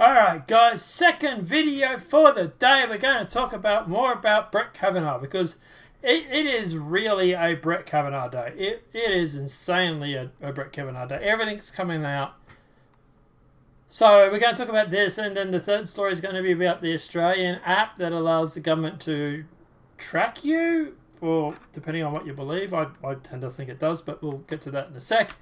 Alright guys, second video for the day. We're going to talk more about Brett Kavanaugh because it is really a Brett Kavanaugh day. It is insanely a Brett Kavanaugh day. Everything's coming out. So we're going to talk about this, and then the third story is going to be about the Australian app that allows the government to track you, or depending on what you believe. I tend to think it does, but we'll get to that in a sec.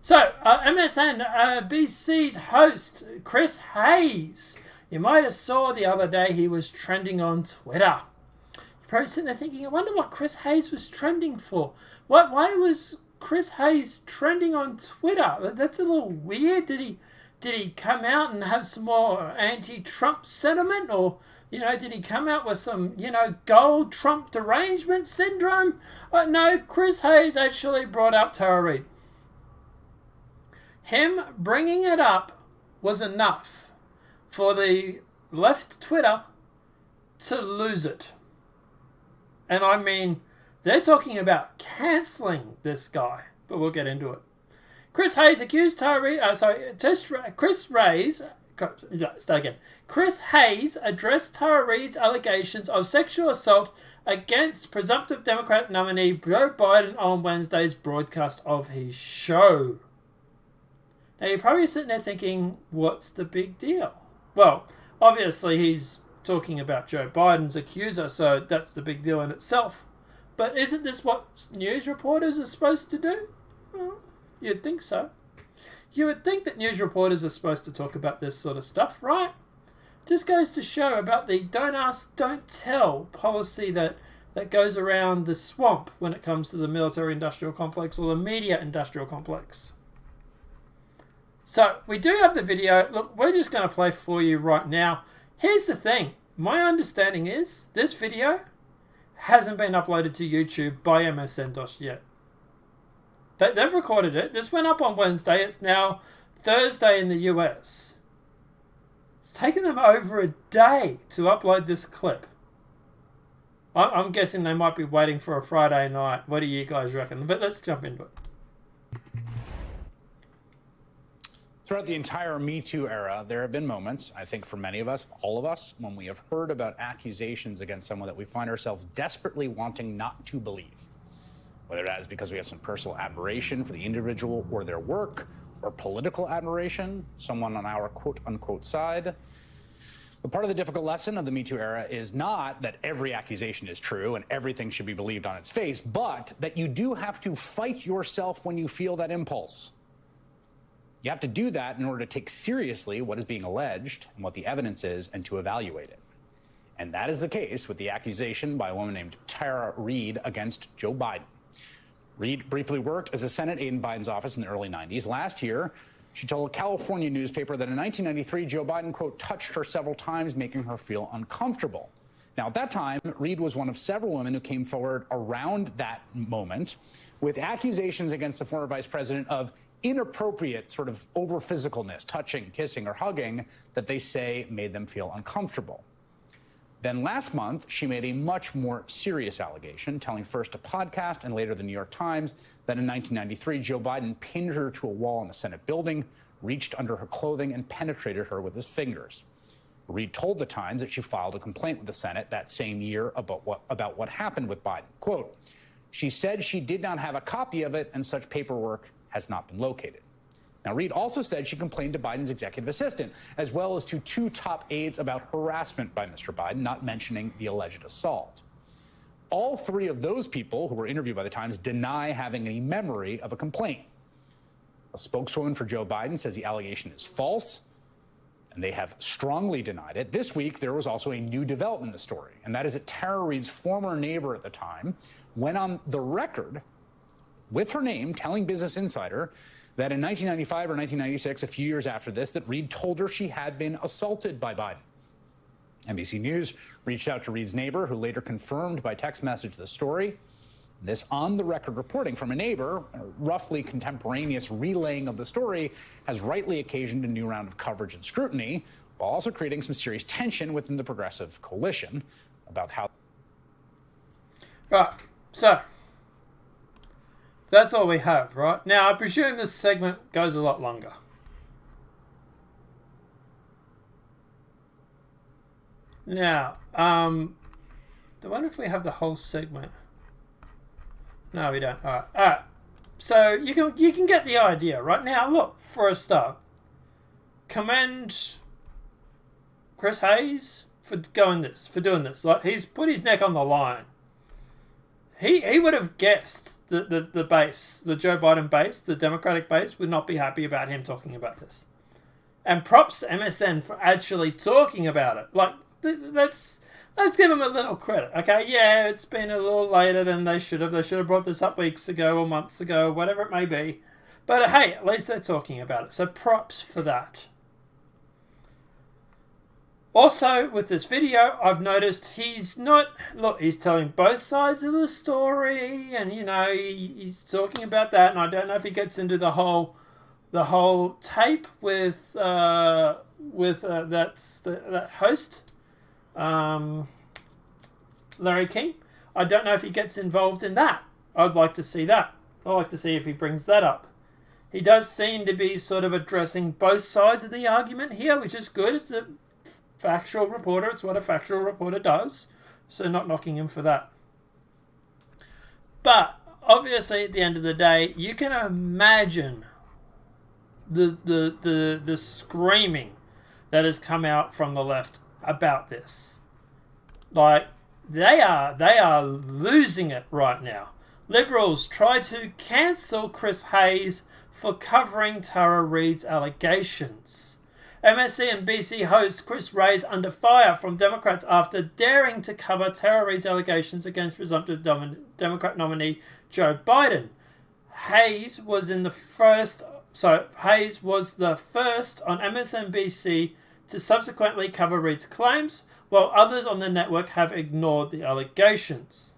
So, MSNBC's host, Chris Hayes. You might have saw the other day he was trending on Twitter. You're probably sitting there thinking, I wonder what Chris Hayes was trending for. Why was Chris Hayes trending on Twitter? That's a little weird. Did he come out and have some more anti-Trump sentiment? Or, did he come out with some, gold Trump derangement syndrome? No, Chris Hayes actually brought up Tara Reade. Him bringing it up was enough for the left Twitter to lose it. And I mean, they're talking about cancelling this guy, but we'll get into it. Chris Hayes accused Chris Hayes addressed Tara Reade's allegations of sexual assault against presumptive Democratic nominee Joe Biden on Wednesday's broadcast of his show. Now, you're probably sitting there thinking, what's the big deal? Well, obviously, he's talking about Joe Biden's accuser, so that's the big deal in itself. But isn't this what news reporters are supposed to do? Well, you'd think so. You would think that news reporters are supposed to talk about this sort of stuff, right? Just goes to show about the don't ask, don't tell policy that goes around the swamp when it comes to the military-industrial complex or the media-industrial complex. So, we do have the video. Look, we're just going to play for you right now. Here's the thing. My understanding is this video hasn't been uploaded to YouTube by MSN yet. They've recorded it. This went up on Wednesday. It's now Thursday in the US. It's taken them over a day to upload this clip. I'm guessing they might be waiting for a Friday night. What do you guys reckon? But let's jump into it. Throughout the entire Me Too era, there have been moments, I think for many of us, all of us, when we have heard about accusations against someone that we find ourselves desperately wanting not to believe. Whether that is because we have some personal admiration for the individual or their work, or political admiration, someone on our quote-unquote side. But part of the difficult lesson of the Me Too era is not that every accusation is true and everything should be believed on its face, but that you do have to fight yourself when you feel that impulse. You have to do that in order to take seriously what is being alleged and what the evidence is and to evaluate it. And that is the case with the accusation by a woman named Tara Reade against Joe Biden. Reade briefly worked as a Senate aide in Biden's office in the early 90s. Last year, she told a California newspaper that in 1993, Joe Biden, quote, touched her several times, making her feel uncomfortable. Now, at that time, Reade was one of several women who came forward around that moment with accusations against the former vice president of inappropriate sort of over physicalness, touching, kissing, or hugging that they say made them feel uncomfortable. Then last month, she made a much more serious allegation, telling first a podcast and later the New York Times that in 1993, Joe Biden pinned her to a wall in the Senate building, reached under her clothing, and penetrated her with his fingers. Reade told the Times that she filed a complaint with the Senate that same year about what happened with Biden. Quote, she said she did not have a copy of it and such paperwork has not been located. Now, Reade also said she complained to Biden's executive assistant, as well as to two top aides about harassment by Mr. Biden, not mentioning the alleged assault. All three of those people who were interviewed by the Times deny having any memory of a complaint. A spokeswoman for Joe Biden says the allegation is false, and they have strongly denied it. This week, there was also a new development in the story, and that is that Tara Reade's former neighbor at the time went on the record with her name, telling Business Insider that in 1995 or 1996, a few years after this, that Reade told her she had been assaulted by Biden. NBC News reached out to Reade's neighbor, who later confirmed by text message the story. This on-the-record reporting from a neighbor, roughly contemporaneous relaying of the story, has rightly occasioned a new round of coverage and scrutiny, while also creating some serious tension within the progressive coalition about how... Right, so... that's all we have, right? Now, I presume this segment goes a lot longer. Now, I wonder if we have the whole segment. No, we don't. All right. So you can get the idea right now. Look, for a start, commend Chris Hayes for doing this. Like, he's put his neck on the line. He would have guessed that the base, the Joe Biden base, the Democratic base, would not be happy about him talking about this. And props to MSN for actually talking about it. Like, let's give them a little credit. Okay, yeah, it's been a little later than they should have. They should have brought this up weeks ago or months ago, whatever it may be. But hey, at least they're talking about it. So props for that. Also, with this video, I've noticed he's telling both sides of the story, and he's talking about that, and I don't know if he gets into the whole tape with that host, Larry King. I don't know if he gets involved in that. I'd like to see that. I'd like to see if he brings that up. He does seem to be sort of addressing both sides of the argument here, which is good. It's a factual reporter. It's what a factual reporter does. So not knocking him for that. But obviously, at the end of the day, you can imagine the screaming that has come out from the left about this. Like, they are losing it right now. Liberals try to cancel Chris Hayes for covering Tara Reade's allegations. MSNBC host Chris Hayes under fire from Democrats after daring to cover Tara Reade's allegations against presumptive Democrat nominee Joe Biden. Hayes was the first on MSNBC to subsequently cover Reade's claims, while others on the network have ignored the allegations.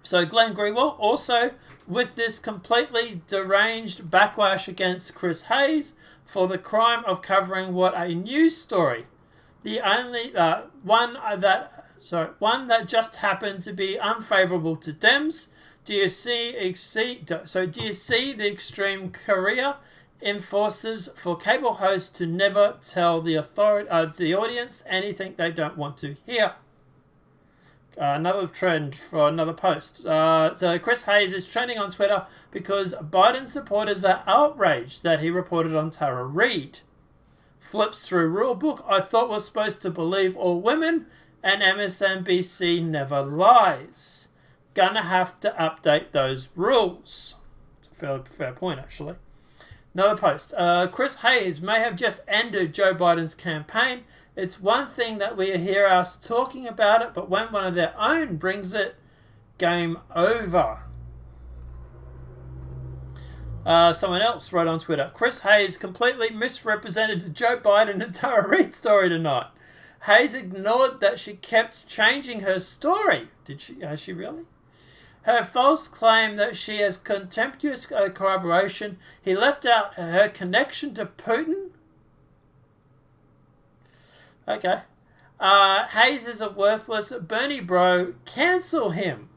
So Glenn Greenwald also with this completely deranged backlash against Chris Hayes for the crime of covering what a news story, the only one that just happened to be unfavourable to Dems. Do you see the extreme career enforces for cable hosts to never tell the audience anything they don't want to hear? Another trend for another post. So Chris Hayes is trending on Twitter because Biden supporters are outraged that he reported on Tara Reade. Flips through rule book I thought was supposed to believe all women, and MSNBC never lies. Gonna have to update those rules. It's a fair point, actually. Another post. Chris Hayes may have just ended Joe Biden's campaign. It's one thing that we hear us talking about it, but when one of their own brings it, game over. Someone else wrote on Twitter, Chris Hayes completely misrepresented the Joe Biden and Tara Reade story tonight. Hayes ignored that she kept changing her story. Did she? Has she really? Her false claim that she has contemptuous corroboration. He left out her connection to Putin. Okay. Hayes is a worthless Bernie bro. Cancel him.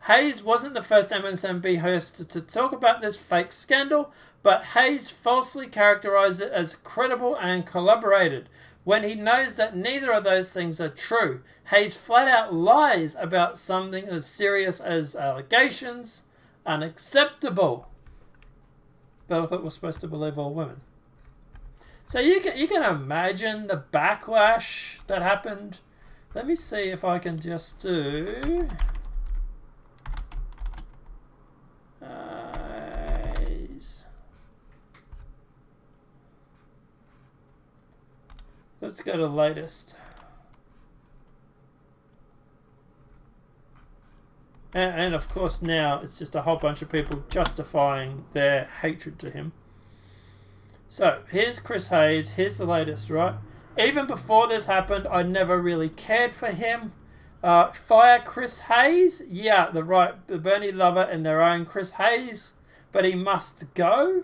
Hayes wasn't the first MSNBC host to talk about this fake scandal, but Hayes falsely characterized it as credible and collaborated when he knows that neither of those things are true. Hayes flat out lies about something as serious as allegations. Unacceptable. But I thought we're supposed to believe all women. So you can imagine the backlash that happened. Let me see if I can just do... Let's go to latest. And of course now it's just a whole bunch of people justifying their hatred to him. So, here's Chris Hayes. Here's the latest, right? Even before this happened, I never really cared for him. Fire Chris Hayes? Yeah, the Bernie lover and their own Chris Hayes. But he must go?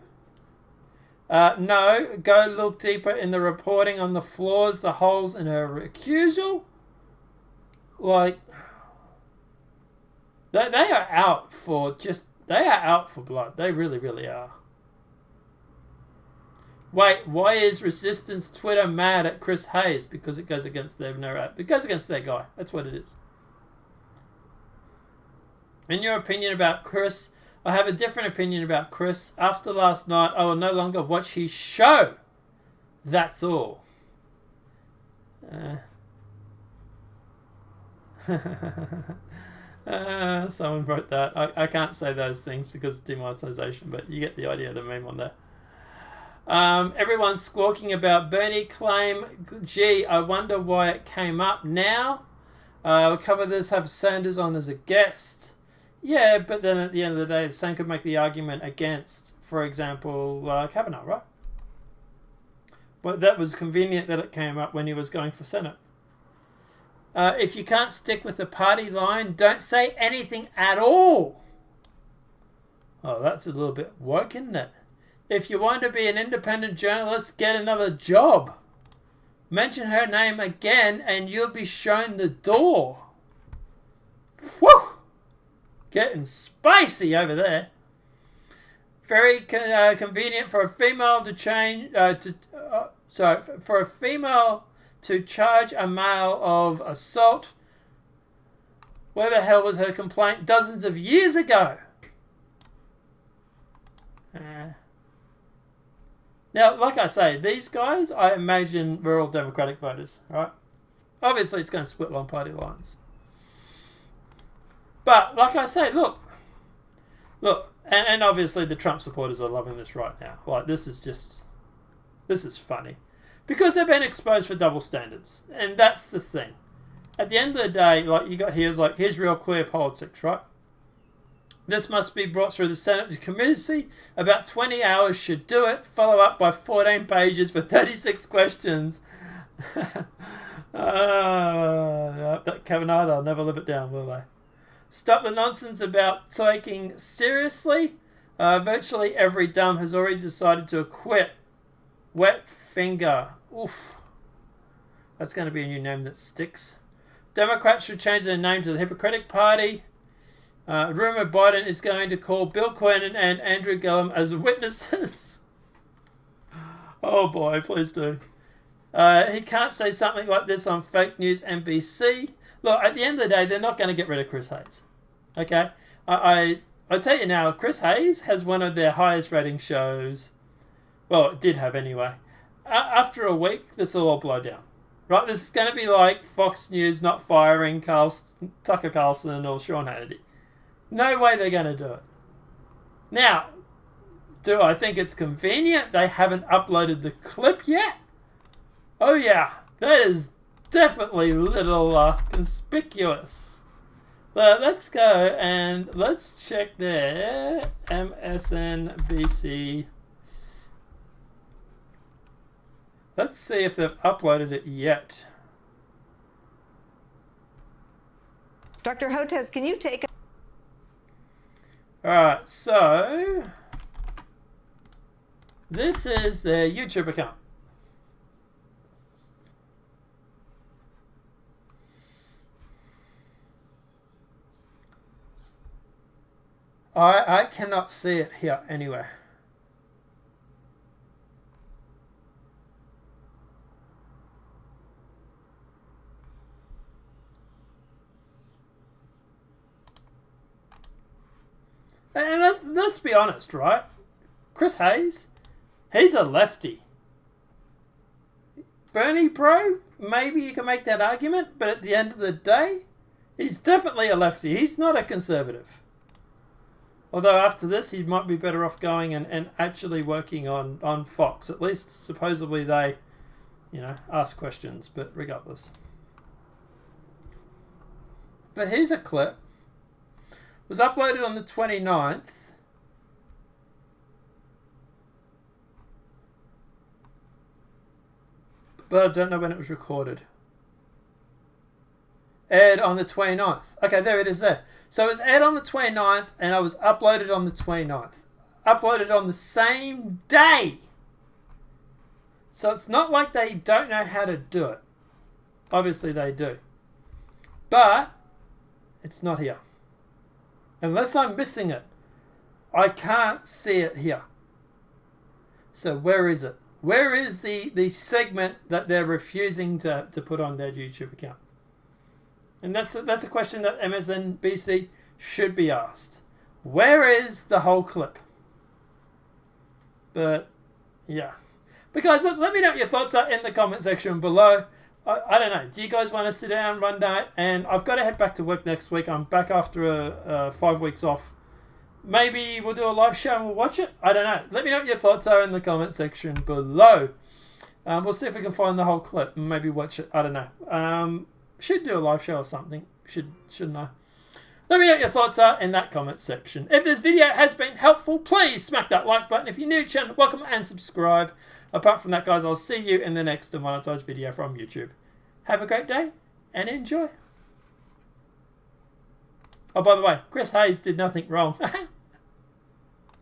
No, go look deeper in the reporting on the flaws, the holes in her recusal. Like, they are out for blood. They really, really are. Wait, why is Resistance Twitter mad at Chris Hayes? Because it goes against their narrative. It goes against their guy. That's what it is. In your opinion about Chris, I have a different opinion about Chris. After last night, I will no longer watch his show. That's all. Someone wrote that. I can't say those things because of demonetization, but you get the idea of the meme on there. Everyone's squawking about Bernie claim. Gee, I wonder why it came up now. We'll cover this, have Sanders on as a guest. Yeah, but then at the end of the day, the same could make the argument against, for example, Kavanaugh, right? But that was convenient that it came up when he was going for Senate. If you can't stick with the party line, don't say anything at all. Oh, that's a little bit woke, isn't it? If you want to be an independent journalist, get another job. Mention her name again and you'll be shown the door. Woo! Getting spicy over there. Very convenient for a female to change... for a female to charge a male of assault. Where the hell was her complaint dozens of years ago? Now, like I say, these guys, I imagine, were all Democratic voters, right? Obviously, it's going to split along party lines. But, like I say, look, and obviously the Trump supporters are loving this right now. Like, this is funny. Because they've been exposed for double standards. And that's the thing. At the end of the day, like, you got here's real clear politics, right? This must be brought through the Senate committee. About 20 hours should do it. Follow up by 14 pages for 36 questions. Kavanaugh, they'll never live it down, will they? Stop the nonsense about taking seriously. Virtually every dumb has already decided to quit. Wet finger. Oof. That's going to be a new name that sticks. Democrats should change their name to the Hippocratic Party. Rumour Biden is going to call Bill Clinton and Andrew Gillum as witnesses. Oh boy, please do. He can't say something like this on fake news NBC. Look, at the end of the day, they're not going to get rid of Chris Hayes. Okay? I tell you now, Chris Hayes has one of their highest rating shows. Well, it did have anyway. After a week, this will all blow down. Right? This is going to be like Fox News not firing Tucker Carlson or Sean Hannity. No way they're going to do it. Now, do I think it's convenient they haven't uploaded the clip yet? Oh yeah, that is definitely a little conspicuous. But let's go and let's check their MSNBC. Let's see if they've uploaded it yet. Dr. Hotez, can you take... Alright, so... this is their YouTube account. I cannot see it here anywhere. And let's be honest, right? Chris Hayes, he's a lefty. Bernie bro, maybe you can make that argument, but at the end of the day, he's definitely a lefty. He's not a conservative. Although after this, he might be better off going and actually working on Fox. At least, supposedly, they, ask questions, but regardless. But here's a clip. It was uploaded on the 29th. But I don't know when it was recorded. Aired on the 29th. Okay, there it is there. So it was aired on the 29th and I was uploaded on the 29th. Uploaded on the same day. So it's not like they don't know how to do it. Obviously they do. But it's not here. Unless I'm missing it. I can't see it here. So where is it? Where is the segment that they're refusing to put on their YouTube account? And that's a question that MSNBC should be asked. Where is the whole clip? But, yeah. Because, look, let me know what your thoughts are in the comment section below. I don't know. Do you guys want to sit down one night? And I've got to head back to work next week. I'm back after 5 weeks off. Maybe we'll do a live show and we'll watch it. I don't know. Let me know what your thoughts are in the comment section below. We'll see if we can find the whole clip and maybe watch it. I don't know. Should do a live show or something. Shouldn't I? Let me know what your thoughts are in that comment section. If this video has been helpful, please smack that like button. If you're new to the channel, welcome and subscribe. Apart from that, guys, I'll see you in the next demonetized video from YouTube. Have a great day and enjoy. Oh, by the way, Chris Hayes did nothing wrong.